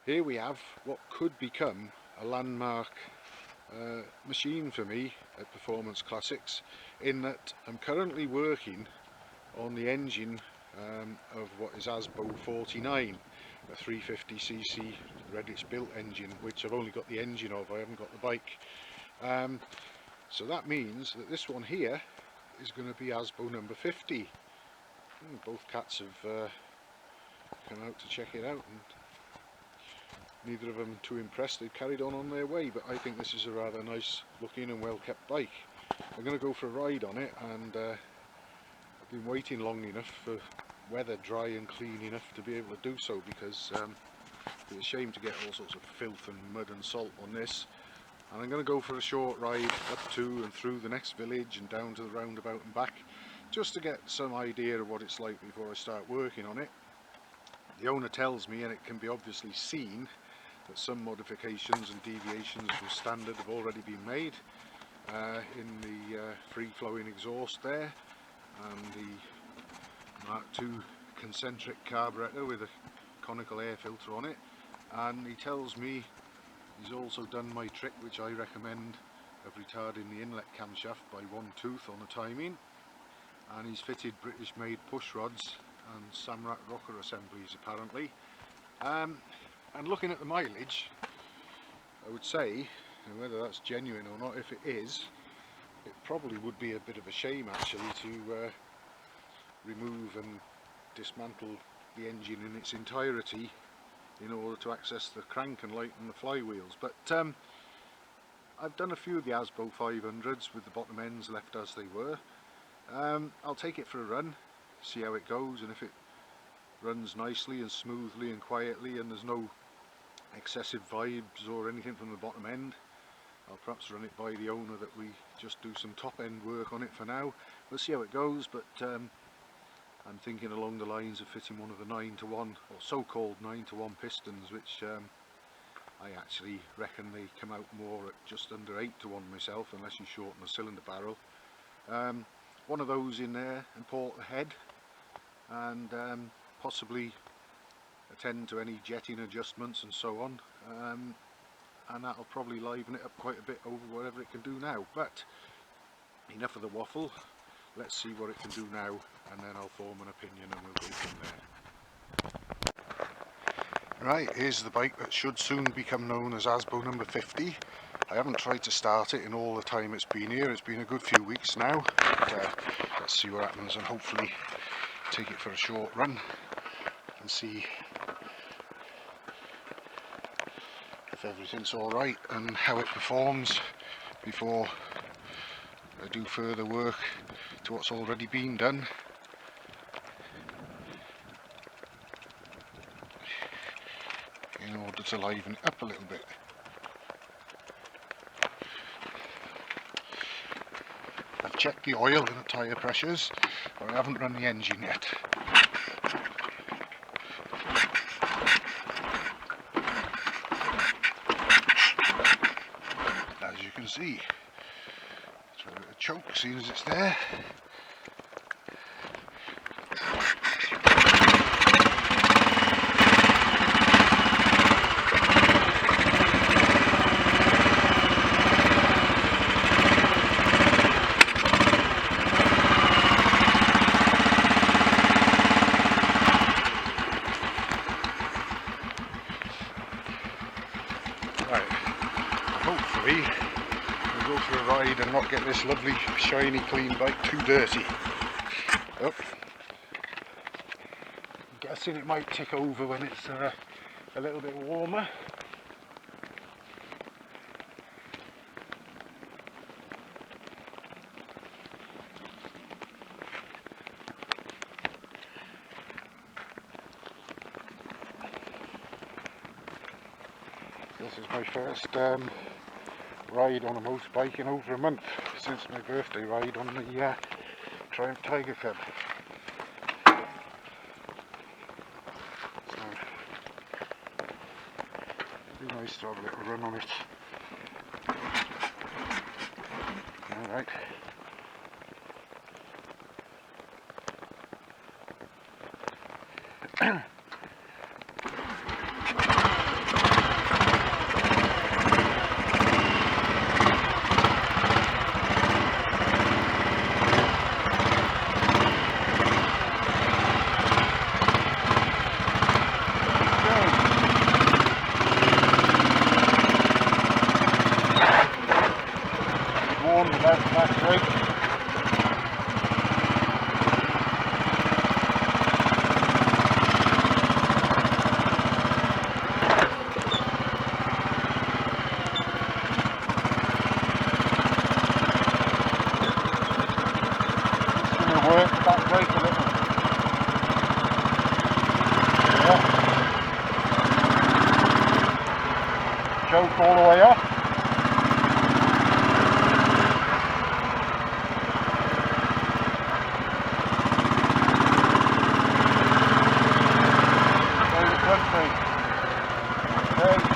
Here we have what could become a landmark machine for me at Performance Classics, in that I'm currently working on the engine of what is Asbo 49, a 350cc Redditch built engine, which I've only got the engine of, I haven't got the bike. So that means that this one here is going to be Asbo number 50. Both cats have come out to check it out, and neither of them too impressed. They've carried on their way, but I think this is a rather nice looking and well kept bike. I'm going to go for a ride on it, and I've been waiting long enough for weather dry and clean enough to be able to do so, because it's a shame to get all sorts of filth and mud and salt on this. And I'm going to go for a short ride up to and through the next village and down to the roundabout and back, just to get some idea of what it's like before I start working on it. The owner tells me, and it can be obviously seen, that some modifications and deviations from standard have already been made in the free-flowing exhaust there, and the Mark II concentric carburettor with a conical air filter on it. And he tells me he's also done my trick, which I recommend, of retarding the inlet camshaft by one tooth on the timing, and he's fitted British made push rods and Samrat rocker assemblies apparently. And looking at the mileage, I would say, and whether that's genuine or not, if it is, it probably would be a bit of a shame actually to remove and dismantle the engine in its entirety in order to access the crank and lighten the flywheels. But I've done a few of the Asbo 500s with the bottom ends left as they were. I'll take it for a run, see how it goes, and if it runs nicely and smoothly and quietly and there's no excessive vibes or anything from the bottom end, I'll perhaps run it by the owner that we just do some top end work on it for now. We'll see how it goes, but I'm thinking along the lines of fitting one of the 9-to-1 or so-called 9-to-1 pistons, which I actually reckon they come out more at just under 8-to-1 myself, unless you shorten the cylinder barrel. One of those in there and port the head, and possibly attend to any jetting adjustments and so on, and that'll probably liven it up quite a bit over whatever it can do now. But enough of the waffle, let's see what it can do now, and then I'll form an opinion and we'll go from there. Right, here's the bike that should soon become known as Asbo number 50. I haven't tried to start it in all the time it's been here. It's been a good few weeks now, but let's see what happens, and hopefully take it for a short run and see if everything's alright and how it performs before I do further work to what's already been done. In order to liven it up a little bit. I've checked the oil and the tyre pressures, but I haven't run the engine yet. As you can see, it's a bit of a choke, seeing as it's there. Hopefully we'll go for a ride and not get this lovely shiny clean bike too dirty. Oh, I'm guessing it might tick over when it's a little bit warmer. This is my first ride on a motorbike in over a month, since my birthday ride on the Triumph Tiger Cub. So it'd be nice to have a little run on it. Alright. yoke all the way up. Go the country. Okay.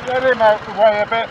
Get him out the way a bit.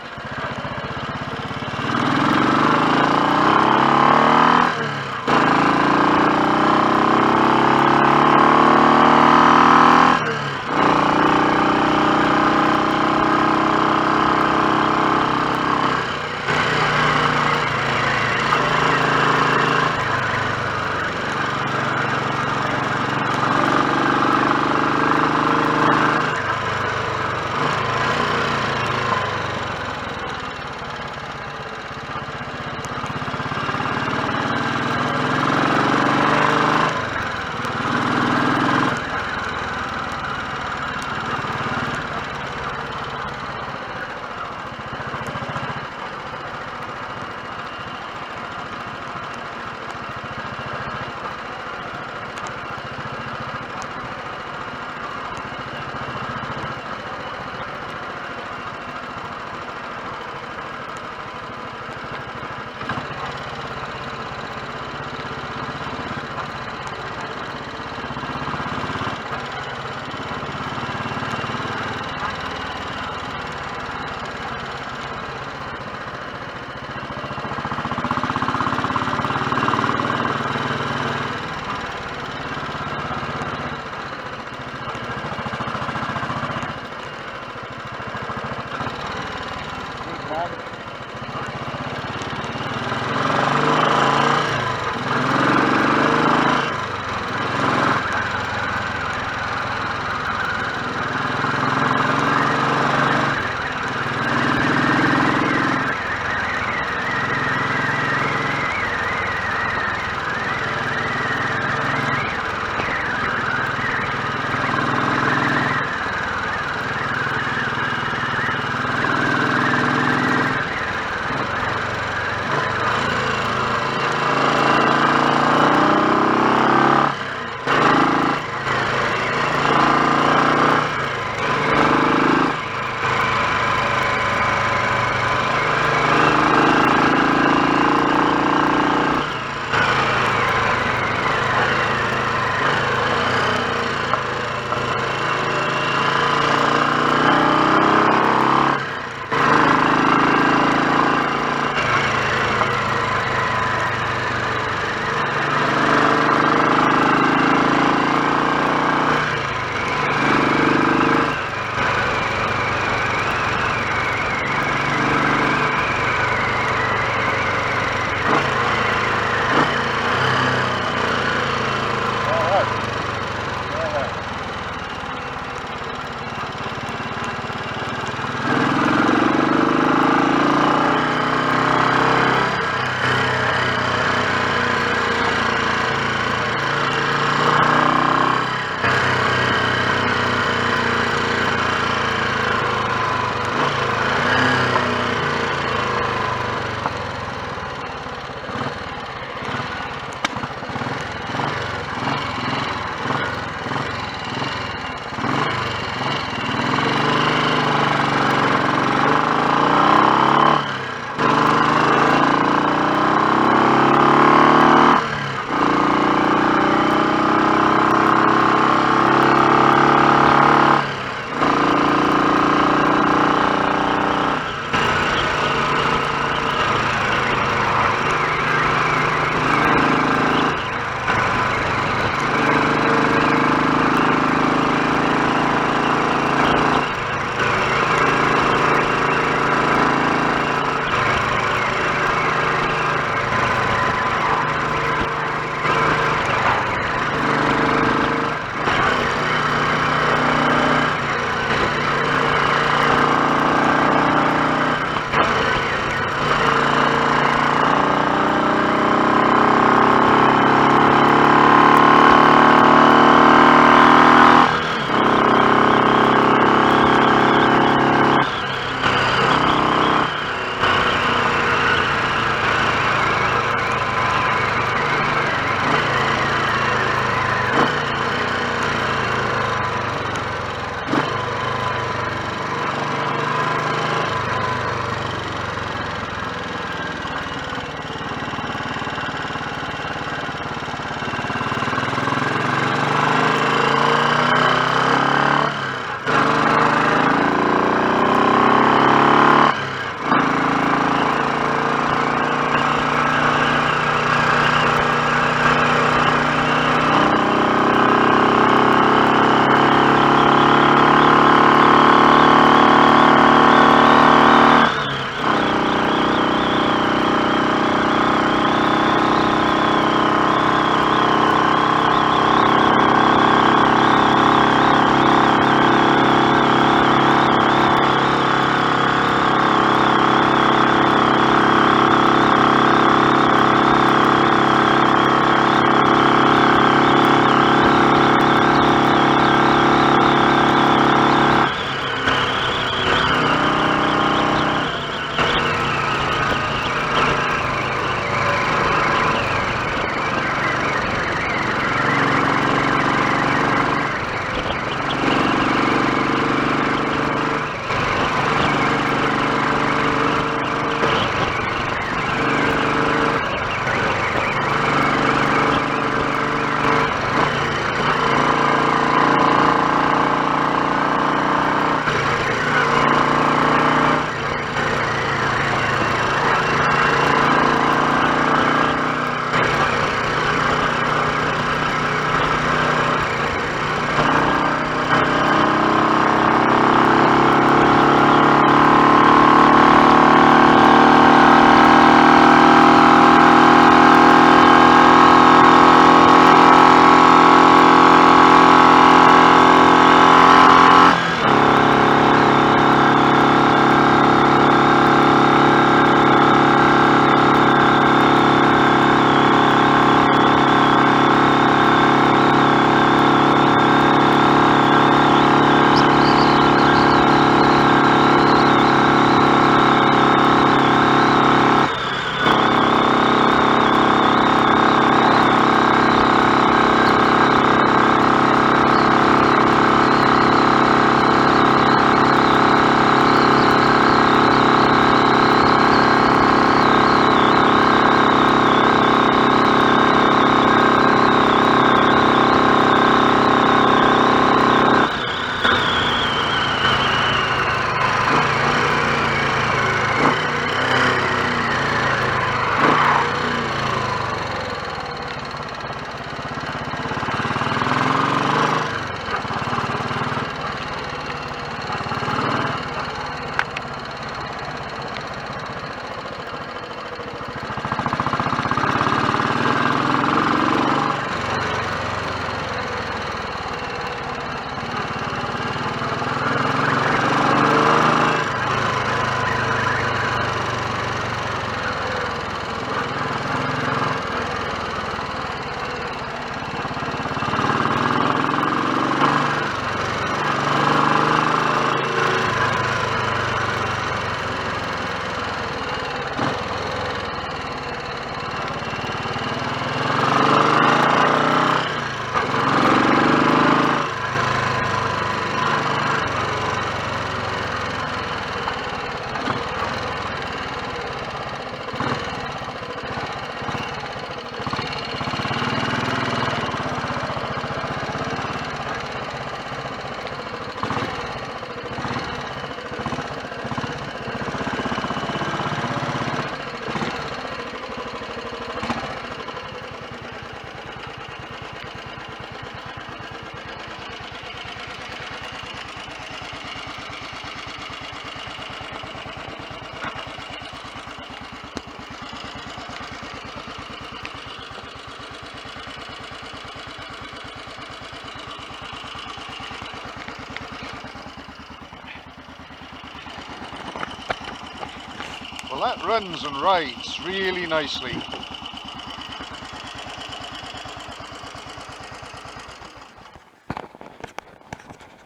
Well, that runs and rides really nicely.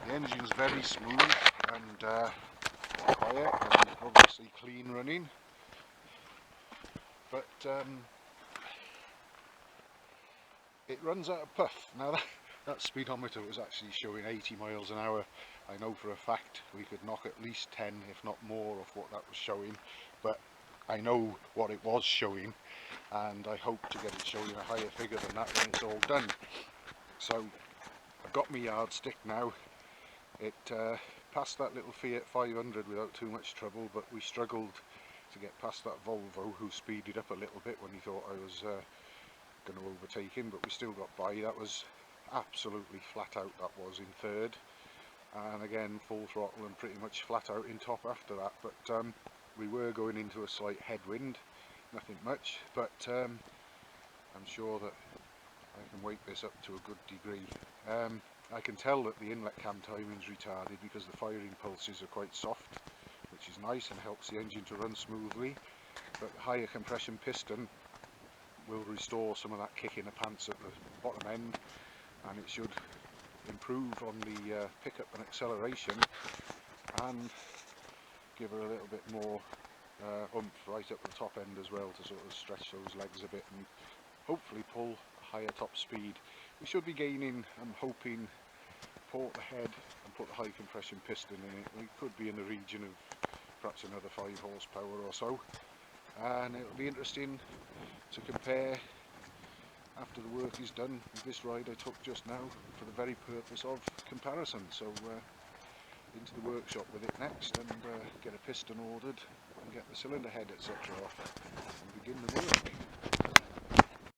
The engine's very smooth and quiet and obviously clean running, but it runs at a puff. Now that speedometer was actually showing 80 miles an hour. I know for a fact we could knock at least 10 if not more of what that was showing, but I know what it was showing and I hope to get it showing a higher figure than that when it's all done. So I've got my yardstick now. It passed that little Fiat 500 without too much trouble, but we struggled to get past that Volvo, who speeded up a little bit when he thought I was going to overtake him, but we still got by. That was absolutely flat out, that was, in third, and again full throttle and pretty much flat out in top after that. But we were going into a slight headwind, nothing much, but I'm sure that I can wake this up to a good degree. I can tell that the inlet cam timing is retarded because the firing pulses are quite soft, which is nice and helps the engine to run smoothly, but the higher compression piston will restore some of that kick in the pants at the bottom end, and it should improve on the pickup and acceleration and give her a little bit more oomph right up the top end as well, to sort of stretch those legs a bit and hopefully pull a higher top speed. We should be gaining, I'm hoping, port the head and put the high compression piston in it. We could be in the region of perhaps another 5 horsepower or so, and it'll be interesting to compare after the work is done with this ride I took just now for the very purpose of comparison. So into the workshop with it next and get a piston ordered and get the cylinder head etc. off and begin the work.